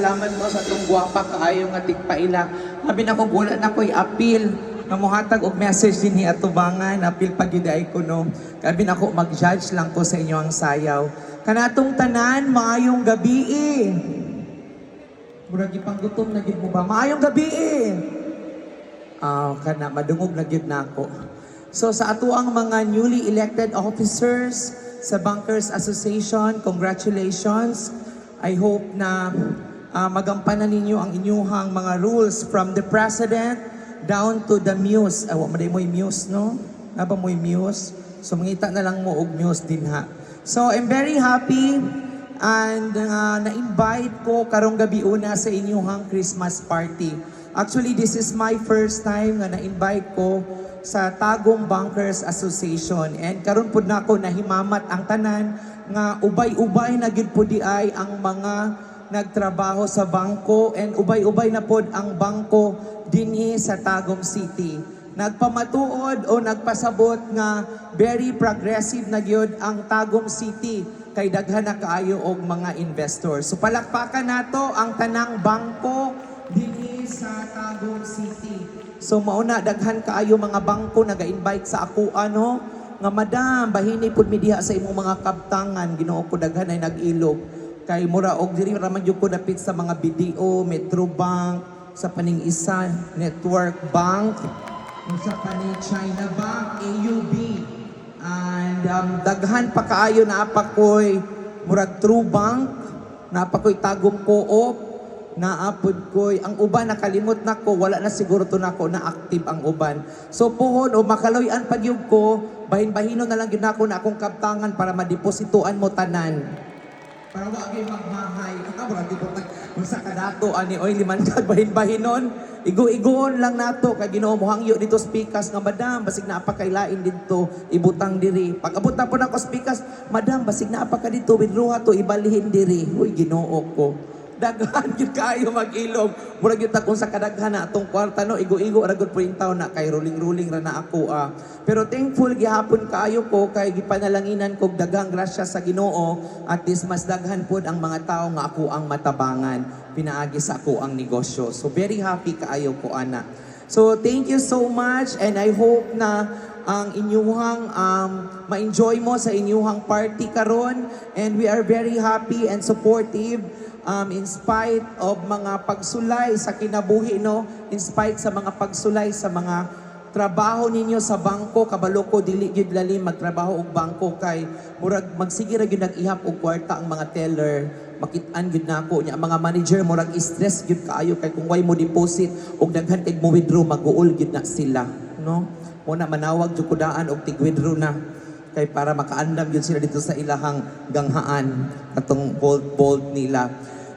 Salamat mo sa itong guwapa kaayo nga tigpaila. Sabi na ko gulat na ko'y appeal. Namuhatag og message din ni atubangan. Appeal pagiday ko no. Sabi na ko mag-judge lang ko sa inyo ang sayaw. Kanatong tanan, maayong gabi eh. Murag ipanggutom na gid mo ba? Maayong gabi eh. Kana madungog na gid nako. So sa ato ang mga newly elected officers sa Bankers Association, congratulations. I hope na magampanan ninyo ang inyuhang mga rules from the President down to the Muse. Awa, maday mo yung Muse, no? Naba mo yung Muse? So, mangita na lang mo og Muse din ha. So, I'm very happy and na-invite ko karong gabi una sa inyuhang Christmas party. Actually, this is my first time na na-invite ko sa Tagum Bankers Association. And karon pud nako nahimamat ang tanan nga ubay-ubay na gid pud di ay ang mga nagtrabaho sa bangko and ubay-ubay na pod ang bangko dinhi sa Tagum City. Nagpamatuod o nagpasabot nga very progressive na gyud ang Tagum City kay daghan na kaayo og mga investors. So palakpakan nato ang tanang bangko dinhi sa Tagum City. So mauna daghan kaayo mga bangko naga-invite sa ako ano nga madam bahini pud mi diha sa imong mga kabtangan Ginoo ko daghan ay nag-ilog. Kay mura og diri raman jud ko dapit sa mga BDO, Metrobank, sa paning isa Network Bank, sa paning China Bank, AUB. And daghan pa kaayo na apakoy murag True Bank, na apakoy Tagum Co-op, naapod koy ang uban nakalimot nako wala na siguro to nako na active ang uban. So puhon o makaloy-an pa gyud ko, bahin-bahino na lang gyud nako na akong kabtangan para madepositoan mo tanan. Para wag gyud magmahay. Murag dito unsa ka dato ani oy liman ka bahin-bahinon. Igo-igoon lang nato kay Ginoo mo hangyo dito speakers nga madam basig na apa kay lain dito ibutang diri. Pag abot na po nako speakers, madam basig na apa ka dito withdraw to ibalhin diri. Uy Ginoo ko. Daghan gyud kaayo mag-ilog. Murag gyud ta kung sa kadaghan na atong kwarta no igo-igo ra gud printaw na kay ruling-ruling ra na ako Pero thankful gihapon kaayo ko kay gipanalanginan kog daghang grasya sa Ginoo at least mas daghan pod ang mga tawo nga ako ang matabangan pinaagi sa ako ang negosyo. So very happy kaayo ko ana. So thank you so much and I hope na ang inyuhang ma-enjoy mo sa inyuhang party karon and we are very happy and supportive in spite of mga pagsulay sa kinabuhi no, in spite sa mga pagsulay sa mga trabaho ninyo sa bangko, kabalo ko dili gyud lalim magtrabaho og bangko kay murag magsige ra gyud nag-ihap og kwarta ang mga teller, makit-an gyud nako nya mga manager murag stress gyud kaayo kay kung way mo deposit og daghan kay mo withdraw mag-uol gyud na sila no. Muna manawag jud kudaan og tig-withdraw na kay para makaandam gyud sila dito sa ilahang ganghaan atong bold nila.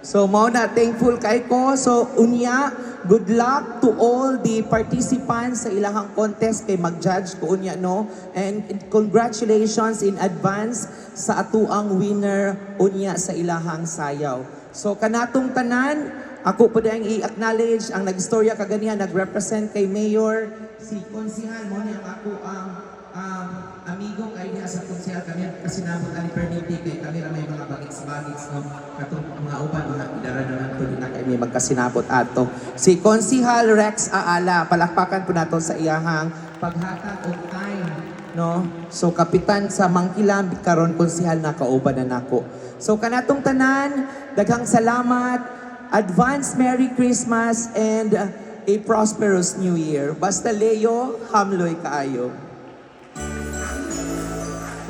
So mao na thankful kay ko. So unya good luck to all the participants sa ilahang contest kay mag-judge ko unya no and congratulations in advance sa atuang winner unya sa ilahang sayaw. So kanatong tanan ako pud ang i-acknowledge ang nagstorya kaganihan nag-represent kay Mayor si Konsihal mo ni ako ang amigo kay niya sa konsehal kami kasi nabot ani permiti kay kami ra may mga bagits-bagits no katong mga uban mga idara-daran pud na kay may magkasinabot ato si Konsihal Rex Aala palakpakan po nato sa iyahang paghatag og time no. So kapitan sa Mangkilam karon konsihal na kauban na nako. So kanatong tanan daghang salamat, advance Merry Christmas and a prosperous New Year. Basta Leo, hamloy kaayo.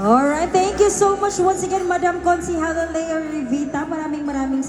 Alright, thank you so much once again, Madam Konsihal Lea Rivita. Maraming salamat.